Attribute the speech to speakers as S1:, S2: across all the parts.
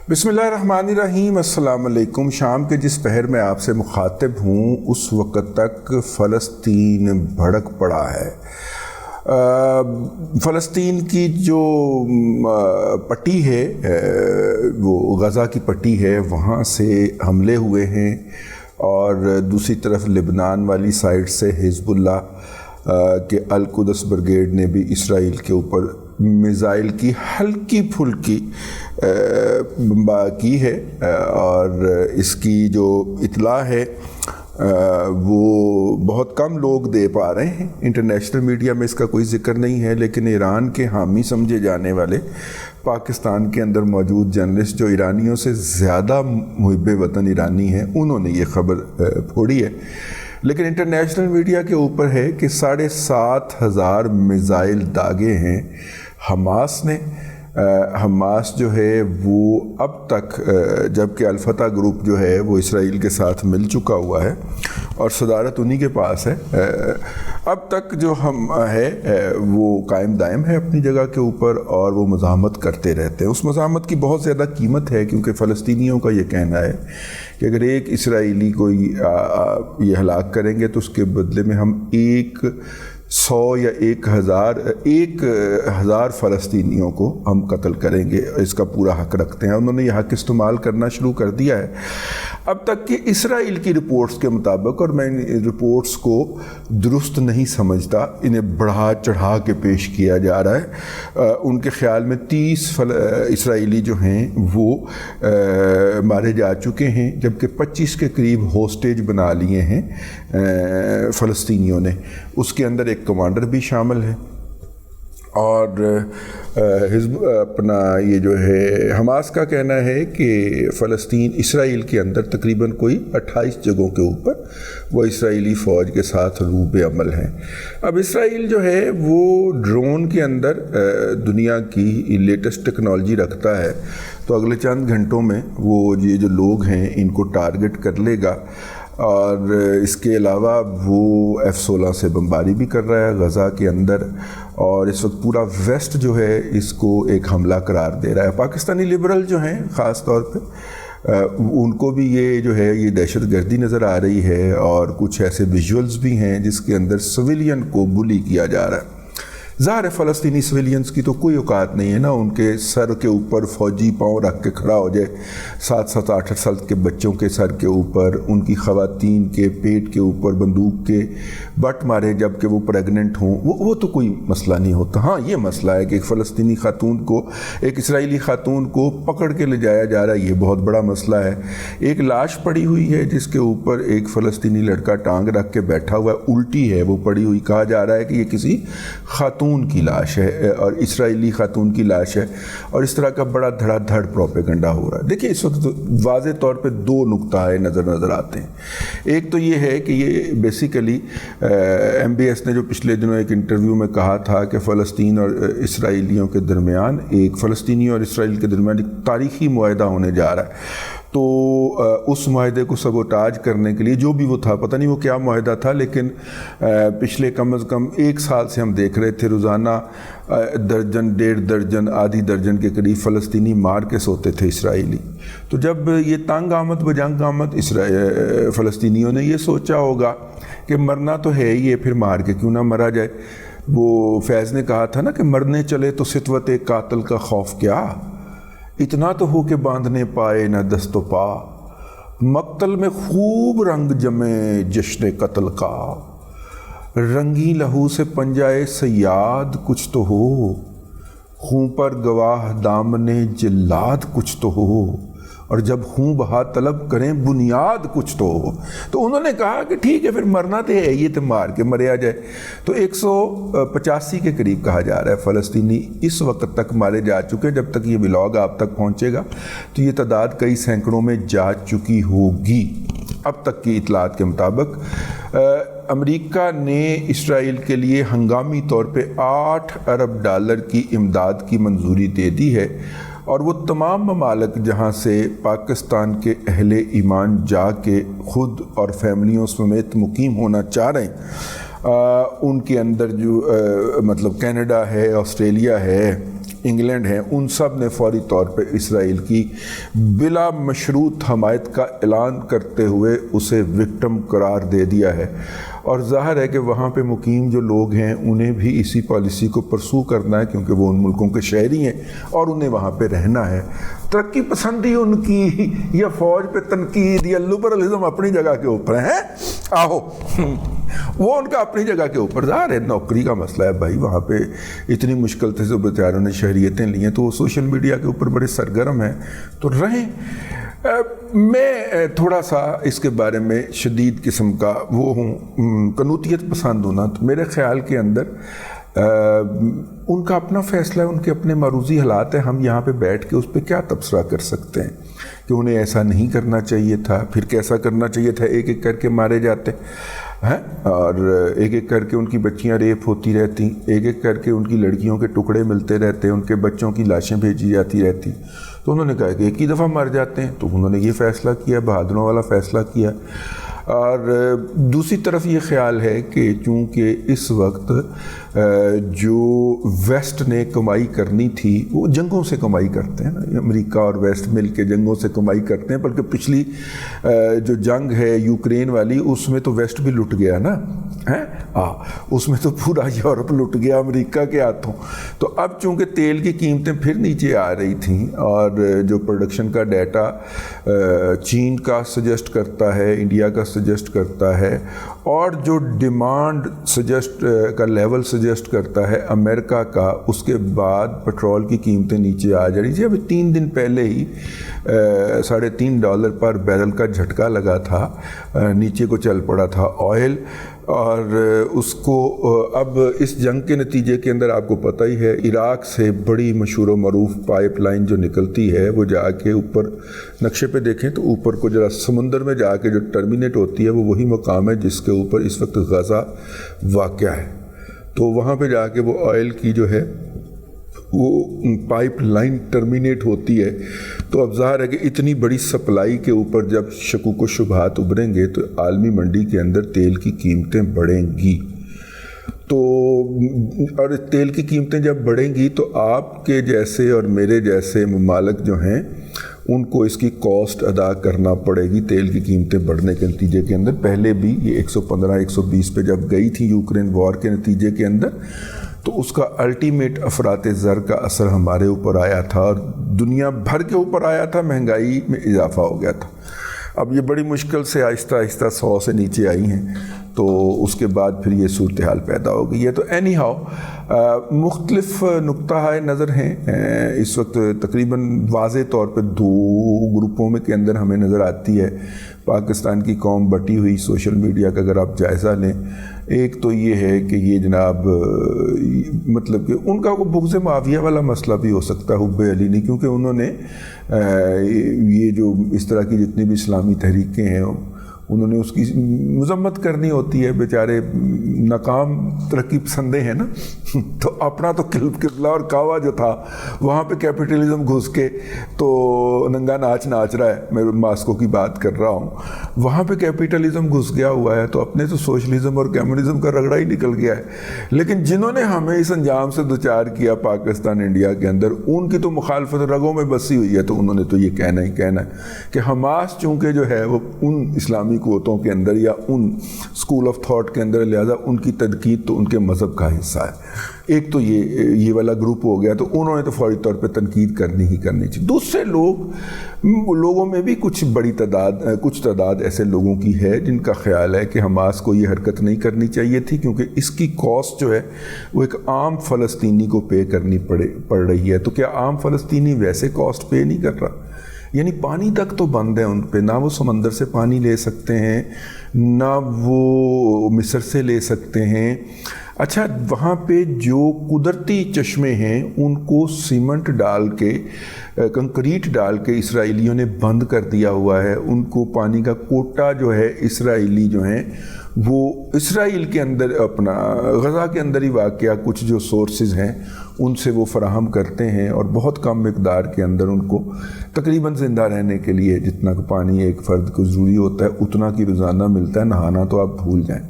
S1: بسم اللہ الرحمن الرحیم۔ السلام علیکم۔ شام کے جس پہر میں آپ سے مخاطب ہوں اس وقت تک فلسطین بھڑک پڑا ہے۔ فلسطین کی جو پٹی ہے وہ غزہ کی پٹی ہے، وہاں سے حملے ہوئے ہیں، اور دوسری طرف لبنان والی سائڈ سے حزب اللہ کے القدس بریگیڈ نے بھی اسرائیل کے اوپر میزائل کی ہلکی پھلکی کی ہے، اور اس کی جو اطلاع ہے وہ بہت کم لوگ دے پا رہے ہیں۔ انٹرنیشنل میڈیا میں اس کا کوئی ذکر نہیں ہے، لیکن ایران کے حامی سمجھے جانے والے پاکستان کے اندر موجود جرنلسٹ جو ایرانیوں سے زیادہ محب وطن ایرانی ہیں، انہوں نے یہ خبر پھوڑی ہے۔ لیکن انٹرنیشنل میڈیا کے اوپر ہے کہ 7,500 میزائل داغے ہیں حماس نے۔ حماس جو ہے وہ اب تک، جبکہ الفتح گروپ جو ہے وہ اسرائیل کے ساتھ مل چکا ہوا ہے اور صدارت انہی کے پاس ہے، اب تک جو ہم ہے وہ قائم دائم ہے اپنی جگہ کے اوپر، اور وہ مزاحمت کرتے رہتے ہیں۔ اس مزاحمت کی بہت زیادہ قیمت ہے، کیونکہ فلسطینیوں کا یہ کہنا ہے کہ اگر ایک اسرائیلی کو یہ ہلاک کریں گے تو اس کے بدلے میں ہم 100 یا 1,000 فلسطینیوں کو ہم قتل کریں گے، اس کا پورا حق رکھتے ہیں۔ انہوں نے یہ حق استعمال کرنا شروع کر دیا ہے۔ اب تک کہ اسرائیل کی رپورٹس کے مطابق، اور میں ان رپورٹس کو درست نہیں سمجھتا، انہیں بڑھا چڑھا کے پیش کیا جا رہا ہے، ان کے خیال میں 30 اسرائیلی جو ہیں وہ مارے جا چکے ہیں، جبکہ 25 کے قریب ہوسٹیج بنا لیے ہیں فلسطینیوں نے۔ اس کے اندر ایک کمانڈر بھی شامل ہے، اور یہ جو ہے حماس کا کہنا ہے کہ فلسطین اسرائیل کے اندر تقریباً کوئی 28 جگہوں کے اوپر وہ اسرائیلی فوج کے ساتھ روب عمل ہیں۔ اب اسرائیل جو ہے وہ ڈرون کے اندر دنیا کی لیٹسٹ ٹیکنالوجی رکھتا ہے، تو اگلے چند گھنٹوں میں وہ یہ جو لوگ ہیں ان کو ٹارگٹ کر لے گا، اور اس کے علاوہ وہ F-16 سے بمباری بھی کر رہا ہے غزہ کے اندر، اور اس وقت پورا ویسٹ جو ہے اس کو ایک حملہ قرار دے رہا ہے۔ پاکستانی لبرل جو ہیں خاص طور پہ ان کو بھی یہ جو ہے یہ دہشت گردی نظر آ رہی ہے، اور کچھ ایسے ویژولز بھی ہیں جس کے اندر سویلین کو بلی کیا جا رہا ہے۔ ظاہر ہے فلسطینی سویلینز کی تو کوئی اوقات نہیں ہے نا، ان کے سر کے اوپر فوجی پاؤں رکھ کے کھڑا ہو جائے 7-7 8 سال کے بچوں کے سر کے اوپر، ان کی خواتین کے پیٹ کے اوپر بندوق کے بٹ مارے جبکہ وہ پریگننٹ ہوں، وہ تو کوئی مسئلہ نہیں ہوتا۔ ہاں یہ مسئلہ ہے کہ ایک فلسطینی خاتون کو، ایک اسرائیلی خاتون کو پکڑ کے لے جایا جا رہا ہے، یہ بہت بڑا مسئلہ ہے۔ ایک لاش پڑی ہوئی ہے جس کے اوپر ایک فلسطینی لڑکا ٹانگ رکھ کے بیٹھا ہوا ہے، الٹی ہے وہ پڑی ہوئی، کہا جا رہا ہے کہ یہ کسی خاتون کی لاش ہے اور اسرائیلی خاتون کی لاش ہے، اور اس طرح کا بڑا دھڑا دھڑ پروپیگنڈا ہو رہا ہے۔ دیکھیں اس وقت واضح طور پہ 2 نقطہ نظر آتے ہیں۔ ایک تو یہ ہے کہ یہ بیسیکلی MBS نے جو پچھلے دنوں ایک انٹرویو میں کہا تھا کہ فلسطین اور اسرائیلیوں کے درمیان، ایک فلسطینی اور اسرائیل کے درمیان ایک تاریخی معاہدہ ہونے جا رہا ہے، تو اس معاہدے کو سبوٹاج کرنے کے لیے جو بھی وہ تھا، پتہ نہیں وہ کیا معاہدہ تھا، لیکن پچھلے کم از کم 1 سال سے ہم دیکھ رہے تھے روزانہ درجن 1.5 درجن آدھی درجن کے قریب فلسطینی مار کے سوتے تھے اسرائیلی۔ تو جب یہ تنگ آمد بجنگ آمد فلسطینیوں نے یہ سوچا ہوگا کہ مرنا تو ہے ہی ہے، پھر مار کے کیوں نہ مرا جائے۔ وہ فیض نے کہا تھا نا کہ مرنے چلے تو ستوت قاتل کا خوف کیا، اتنا تو ہو کہ باندھنے پائے نہ دست و پا، مقتل میں خوب رنگ جمے جشن قتل کا، رنگی لہو سے پنجائے سیاد کچھ تو ہو، خون پر گواہ دامنے جلاد کچھ تو ہو، اور جب خون بہا طلب کریں بنیاد کچھ تو ہو۔ تو انہوں نے کہا کہ ٹھیک ہے پھر مرنا تو ہے یہ تو مار کے مریا جائے۔ تو 185 کے قریب کہا جا رہا ہے فلسطینی اس وقت تک مارے جا چکے، جب تک یہ ولاگ آپ تک پہنچے گا تو یہ تعداد کئی سینکڑوں میں جا چکی ہوگی۔ اب تک کی اطلاعات کے مطابق امریکہ نے اسرائیل کے لیے ہنگامی طور پہ $8 ارب کی امداد کی منظوری دے دی ہے، اور وہ تمام ممالک جہاں سے پاکستان کے اہل ایمان جا کے خود اور فیملیوں سمیت مقیم ہونا چاہ رہے ہیں، ان کے اندر جو مطلب کینیڈا ہے، آسٹریلیا ہے، انگلینڈ ہیں، ان سب نے فوری طور پہ اسرائیل کی بلا مشروط حمایت کا اعلان کرتے ہوئے اسے وکٹم قرار دے دیا ہے، اور ظاہر ہے کہ وہاں پہ مقیم جو لوگ ہیں انہیں بھی اسی پالیسی کو پرسو کرنا ہے، کیونکہ وہ ان ملکوں کے شہری ہیں اور انہیں وہاں پہ رہنا ہے۔ ترقی پسندی ان کی یا فوج پہ تنقید یا لبرلزم اپنی جگہ کے اوپر ہے، آہو وہ ان کا اپنی جگہ کے اوپر، ظاہر ہے نوکری کا مسئلہ ہے بھائی، وہاں پہ اتنی مشکل سے بیچاروں نے شہریتیں لی ہیں تو وہ سوشل میڈیا کے اوپر بڑے سرگرم ہیں تو رہیں۔ میں تھوڑا سا اس کے بارے میں شدید قسم کا وہ ہوں، قنوطیت پسند ہونا، تو میرے خیال کے اندر ان کا اپنا فیصلہ ہے، ان کے اپنے معروضی حالات ہیں، ہم یہاں پہ بیٹھ کے اس پہ کیا تبصرہ کر سکتے ہیں کہ انہیں ایسا نہیں کرنا چاہیے تھا، پھر کیسا کرنا چاہیے تھا، ایک ایک کر کے مارے جاتے ہیں اور ایک ایک کر کے ان کی بچیاں ریپ ہوتی رہتی، ایک ایک کر کے ان کی لڑکیوں کے ٹکڑے ملتے رہتے، ان کے بچوں کی لاشیں بھیجی جاتی رہتی، تو انہوں نے کہا کہ ایک ہی دفعہ مر جاتے ہیں، تو انہوں نے یہ فیصلہ کیا، بہادروں والا فیصلہ کیا۔ اور دوسری طرف یہ خیال ہے کہ چونکہ اس وقت جو ویسٹ نے کمائی کرنی تھی وہ جنگوں سے کمائی کرتے ہیں نا، امریکہ اور ویسٹ مل کے جنگوں سے کمائی کرتے ہیں، بلکہ پچھلی جو جنگ ہے یوکرین والی اس میں تو ویسٹ بھی لٹ گیا نا، اس میں تو پورا یورپ لٹ گیا امریکہ کے ہاتھوں۔ تو اب چونکہ تیل کی قیمتیں پھر نیچے آ رہی تھیں اور جو پروڈکشن کا ڈیٹا چین کا سجیسٹ کرتا ہے، انڈیا کا سجیسٹ کرتا ہے، اور جو ڈیمانڈ سجیسٹ کا لیول سجیسٹ کرتا ہے امریکہ کا، اس کے بعد پٹرول کی قیمتیں نیچے آ جا رہی تھی۔ ابھی 3 دن پہلے ہی $3.5 پر بیرل کا جھٹکا لگا تھا، نیچے کو چل پڑا تھا آئل، اور اس کو اب اس جنگ کے نتیجے کے اندر آپ کو پتہ ہی ہے عراق سے بڑی مشہور و معروف پائپ لائن جو نکلتی ہے وہ جا کے اوپر نقشے پہ دیکھیں تو اوپر کو ذرا سمندر میں جا کے جو ٹرمینیٹ ہوتی ہے وہ وہی مقام ہے جس کے اوپر اس وقت غزہ واقع ہے، تو وہاں پہ جا کے وہ آئل کی جو ہے وہ پائپ لائن ٹرمینیٹ ہوتی ہے۔ تو اب ظاہر ہے کہ اتنی بڑی سپلائی کے اوپر جب شکوک و شبہات ابھریں گے تو عالمی منڈی کے اندر تیل کی قیمتیں بڑھیں گی، تو اور تیل کی قیمتیں جب بڑھیں گی تو آپ کے جیسے اور میرے جیسے ممالک جو ہیں ان کو اس کی کاسٹ ادا کرنا پڑے گی تیل کی قیمتیں بڑھنے کے نتیجے کے اندر۔ پہلے بھی یہ 115-120 پہ جب گئی تھی یوکرین وار کے نتیجے کے اندر تو اس کا الٹیمیٹ افراط زر کا اثر ہمارے اوپر آیا تھا اور دنیا بھر کے اوپر آیا تھا، مہنگائی میں اضافہ ہو گیا تھا۔ اب یہ بڑی مشکل سے آہستہ آہستہ 100 سے نیچے آئی ہیں، تو اس کے بعد پھر یہ صورتحال پیدا ہو گئی ہے۔ تو اینی ہاؤ مختلف نقطہ نظر ہیں اس وقت، تقریباً واضح طور پہ 2 گروپوں میں کے اندر ہمیں نظر آتی ہے پاکستان کی قوم بٹی ہوئی سوشل میڈیا کا اگر آپ جائزہ لیں۔ ایک تو یہ ہے کہ یہ جناب مطلب کہ ان کا بغض معاویہ والا مسئلہ بھی ہو سکتا ہے، حب علی نہیں، کیونکہ انہوں نے یہ جو اس طرح کی جتنی بھی اسلامی تحریکیں ہیں انہوں نے اس کی مذمت کرنی ہوتی ہے، بیچارے ناکام ترقی پسندے ہیں نا، تو اپنا تو قبلہ اور کعبہ جو تھا وہاں پہ کیپٹلزم گھس کے تو ننگا ناچ رہا ہے، میں ماسکو کی بات کر رہا ہوں، وہاں پہ کیپٹلزم گھس گیا ہوا ہے، تو اپنے تو سوشلزم اور کمیونزم کا رگڑا ہی نکل گیا ہے۔ لیکن جنہوں نے ہمیں اس انجام سے دوچار کیا پاکستان انڈیا کے اندر، ان کی تو مخالفت رگوں میں بسی ہوئی ہے، تو انہوں نے تو یہ کہنا ہی کہنا ہے کہ حماس چونکہ جو ہے وہ ان اسلامی قوتوں کے اندر یا ان اسکول آف تھاٹ کے اندر، لہذا ان کی تنقید تو ان کے مذہب کا حصہ ہے۔ ایک تو یہ والا گروپ ہو گیا، تو انہوں نے تو فوری طور پہ تنقید کرنی ہی کرنی چاہیے۔ دوسرے لوگوں میں بھی کچھ تعداد ایسے لوگوں کی ہے جن کا خیال ہے کہ حماس کو یہ حرکت نہیں کرنی چاہیے تھی، کیونکہ اس کی کاسٹ جو ہے وہ ایک عام فلسطینی کو پے کرنی پڑ رہی ہے۔ تو کیا عام فلسطینی ویسے کاسٹ پے نہیں کر رہا؟ یعنی پانی تک تو بند ہے ان پہ، نہ وہ سمندر سے پانی لے سکتے ہیں نہ وہ مصر سے لے سکتے ہیں۔ اچھا، وہاں پہ جو قدرتی چشمے ہیں ان کو سیمنٹ ڈال کے، کنکریٹ ڈال کے اسرائیلیوں نے بند کر دیا ہوا ہے۔ ان کو پانی کا کوٹا جو ہے اسرائیلی جو ہیں وہ اسرائیل کے اندر، اپنا غزہ کے اندر ہی واقعہ کچھ جو سورسز ہیں ان سے وہ فراہم کرتے ہیں، اور بہت کم مقدار کے اندر ان کو تقریباً زندہ رہنے کے لیے جتنا پانی ایک فرد کو ضروری ہوتا ہے اتنا کی روزانہ ملتا ہے، نہانا تو آپ بھول جائیں۔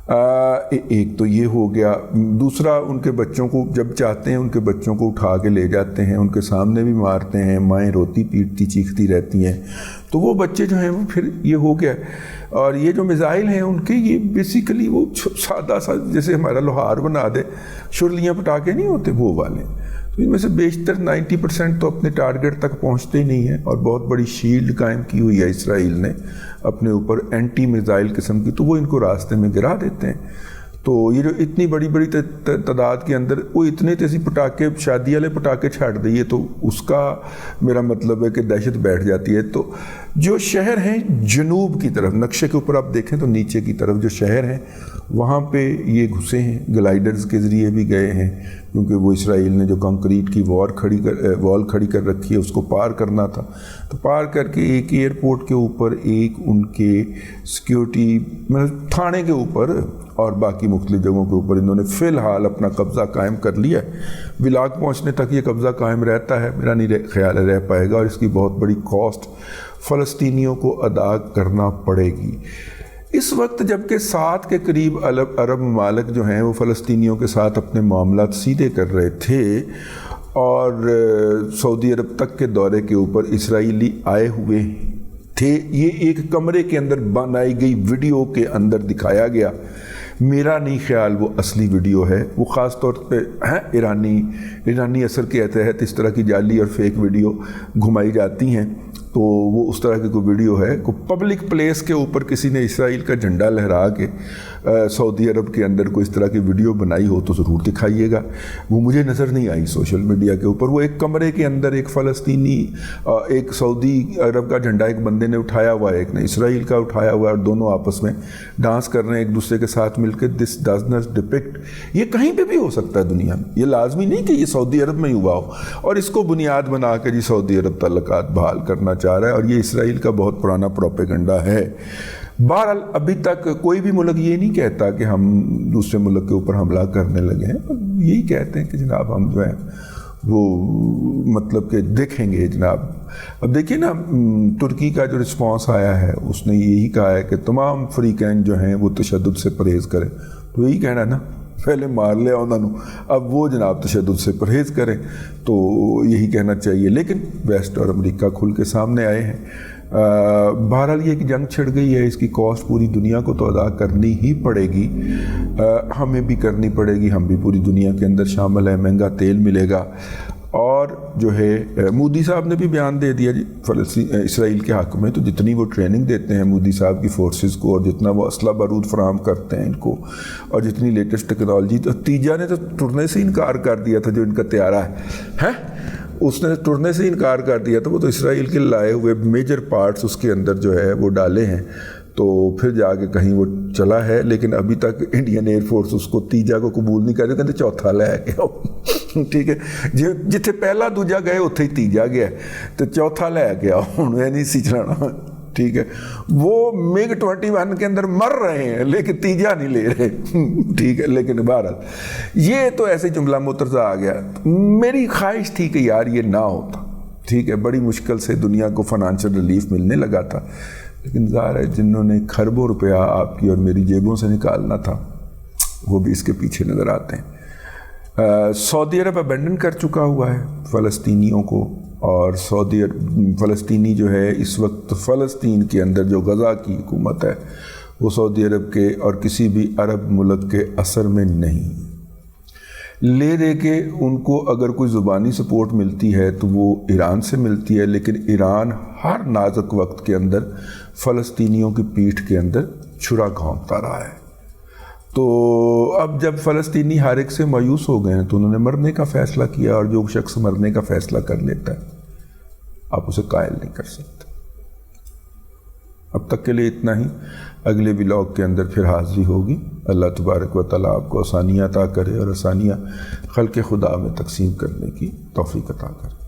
S1: ایک تو یہ ہو گیا. دوسرا ان کے بچوں کو جب چاہتے ہیں ان کے بچوں کو اٹھا کے لے جاتے ہیں, ان کے سامنے بھی مارتے ہیں, مائیں روتی پیٹتی چیختی رہتی ہیں, تو وہ بچے جو ہیں وہ پھر یہ ہو گیا. اور یہ جو میزائل ہیں ان کے یہ بیسیکلی وہ سادہ سا جیسے ہمارا لوہار بنا دے شرلیاں پٹاخے نہیں ہوتے وہ والے, تو ان میں سے بیشتر 90% تو اپنے ٹارگٹ تک پہنچتے ہی نہیں ہیں. اور بہت بڑی شیلڈ قائم کی ہوئی ہے اسرائیل نے اپنے اوپر اینٹی میزائل قسم کی, تو وہ ان کو راستے میں گرا دیتے ہیں. تو یہ جو اتنی بڑی بڑی تعداد کے اندر وہ اتنے تیزی پٹاخے شادی والے پٹاخے چھاڑ دیے, تو اس کا میرا مطلب ہے کہ دہشت بیٹھ جاتی ہے. تو جو شہر ہیں جنوب کی طرف, نقشے کے اوپر آپ دیکھیں تو نیچے کی طرف جو شہر ہیں وہاں پہ یہ گھسے ہیں, گلائیڈرز کے ذریعے بھی گئے ہیں, کیونکہ وہ اسرائیل نے جو کنکریٹ کی وال کھڑی کر رکھی ہے اس کو پار کرنا تھا. تو پار کر کے ایک ایئرپورٹ کے اوپر, ایک ان کے سیکیورٹی مطلب تھانے کے اوپر اور باقی مختلف جگہوں کے اوپر انہوں نے فی الحال اپنا قبضہ قائم کر لیا ہے. ولاگ پہنچنے تک یہ قبضہ قائم رہتا ہے, میرا نہیں خیال رہ پائے گا, اور اس کی بہت بڑی کاسٹ فلسطینیوں کو ادا کرنا پڑے گی. اس وقت جبکہ 7 کے قریب عرب ممالک جو ہیں وہ فلسطینیوں کے ساتھ اپنے معاملات سیدھے کر رہے تھے, اور سعودی عرب تک کے دورے کے اوپر اسرائیلی آئے ہوئے تھے. یہ ایک کمرے کے اندر بنائی گئی ویڈیو کے اندر دکھایا گیا, میرا نہیں خیال وہ اصلی ویڈیو ہے. وہ خاص طور پہ ایرانی اثر کے تحت اس طرح کی جعلی اور فیک ویڈیو گھمائی جاتی ہیں, تو وہ اس طرح کی کوئی ویڈیو ہے. کوئی پبلک پلیس کے اوپر کسی نے اسرائیل کا جھنڈا لہرا کے سعودی عرب کے اندر کوئی اس طرح کی ویڈیو بنائی ہو تو ضرور دکھائیے گا. وہ مجھے نظر نہیں آئی سوشل میڈیا کے اوپر. وہ ایک کمرے کے اندر ایک فلسطینی, ایک سعودی عرب کا جھنڈا ایک بندے نے اٹھایا ہوا ہے, ایک نے اسرائیل کا اٹھایا ہوا ہے, اور دونوں آپس میں ڈانس کر رہے ہیں ایک دوسرے کے ساتھ مل کے. دس ڈز ناٹ ڈپکٹ, یہ کہیں پہ بھی ہو سکتا ہے دنیا میں, یہ لازمی نہیں کہ یہ سعودی عرب میں ہی ہوا ہو اور اس کو بنیاد بنا کے جی سعودی عرب تعلقات بحال کرنا چاہ رہا ہے, اور یہ اسرائیل کا بہت پرانا پروپیگنڈا ہے. بہرحال ابھی تک کوئی بھی ملک یہ نہیں کہتا کہ ہم دوسرے ملک کے اوپر حملہ کرنے لگے ہیں, یہی کہتے ہیں کہ جناب ہم جو ہیں وہ مطلب کہ دیکھیں گے جناب. اب دیکھیے نا, ترکی کا جو رسپانس آیا ہے اس نے یہی کہا ہے کہ تمام فریقین جو ہیں وہ تشدد سے پرہیز کریں. تو یہی کہنا ہے نا, پہلے مار لیا انہوں نے, اب وہ جناب تشدد سے پرہیز کریں, تو یہی کہنا چاہیے. لیکن ویسٹ اور امریکہ کھل کے سامنے آئے ہیں. بہرحال یہ ایک جنگ چھڑ گئی ہے, اس کی کاسٹ پوری دنیا کو تو ادا کرنی ہی پڑے گی, ہمیں بھی کرنی پڑے گی, ہم بھی پوری دنیا کے اندر شامل ہیں. مہنگا تیل ملے گا, اور جو ہے مودی صاحب نے بھی بیان دے دیا جی اسرائیل کے حق میں. تو جتنی وہ ٹریننگ دیتے ہیں مودی صاحب کی فورسز کو, اور جتنا وہ اسلحہ بارود فراہم کرتے ہیں ان کو, اور جتنی لیٹسٹ ٹیکنالوجی, تو تیجا نے تو ٹرنے سے انکار کر دیا تھا, جو ان کا طیارہ ہے اس نے ٹرنے سے انکار کر دیا تھا. وہ تو اسرائیل کے لائے ہوئے میجر پارٹس اس کے اندر جو ہے وہ ڈالے ہیں, تو پھر جا کے کہیں وہ چلا ہے. لیکن ابھی تک انڈین ایئر فورس اس کو تیجا کو قبول نہیں کر رہی, کہتے چوتھا لے کے آؤ. ٹھیک ہے, جتھے پہلا دوجا گئے اتھے ہی تیجا گیا, تو چوتھا لے کے آؤ, ہوں یہ نہیں سی چلانا. ٹھیک ہے, وہ MiG 21 کے اندر مر رہے ہیں لیکن تیجا نہیں لے رہے. ٹھیک ہے, لیکن بہرحال یہ تو ایسے جملہ مترجہ آ گیا. میری خواہش تھی کہ یار یہ نہ ہوتا. ٹھیک ہے, بڑی مشکل سے دنیا کو فائنانشل ریلیف ملنے لگا تھا, لیکن ظاہر ہے جنہوں نے کھربوں روپیہ آپ کی اور میری جیبوں سے نکالنا تھا وہ بھی اس کے پیچھے نظر آتے ہیں. سعودی عرب ابینڈن کر چکا ہوا ہے فلسطینیوں کو, اور فلسطینی جو ہے اس وقت فلسطین کے اندر جو غزہ کی حکومت ہے وہ سعودی عرب کے اور کسی بھی عرب ملک کے اثر میں نہیں. لے دے کے ان کو اگر کوئی زبانی سپورٹ ملتی ہے تو وہ ایران سے ملتی ہے, لیکن ایران ہر نازک وقت کے اندر فلسطینیوں کی پیٹھ کے اندر چھرا گھونپتا رہا ہے. تو اب جب فلسطینی ہر ایک سے مایوس ہو گئے ہیں تو انہوں نے مرنے کا فیصلہ کیا, اور جو شخص مرنے کا فیصلہ کر لیتا ہے آپ اسے قائل نہیں کر سکتے. اب تک کے لیے اتنا ہی. اگلے ولاگ کے اندر پھر حاضری ہوگی. اللہ تبارک و تعالیٰ آپ کو آسانیاں عطا کرے, اور آسانیاں خلق خدا میں تقسیم کرنے کی توفیق عطا کرے.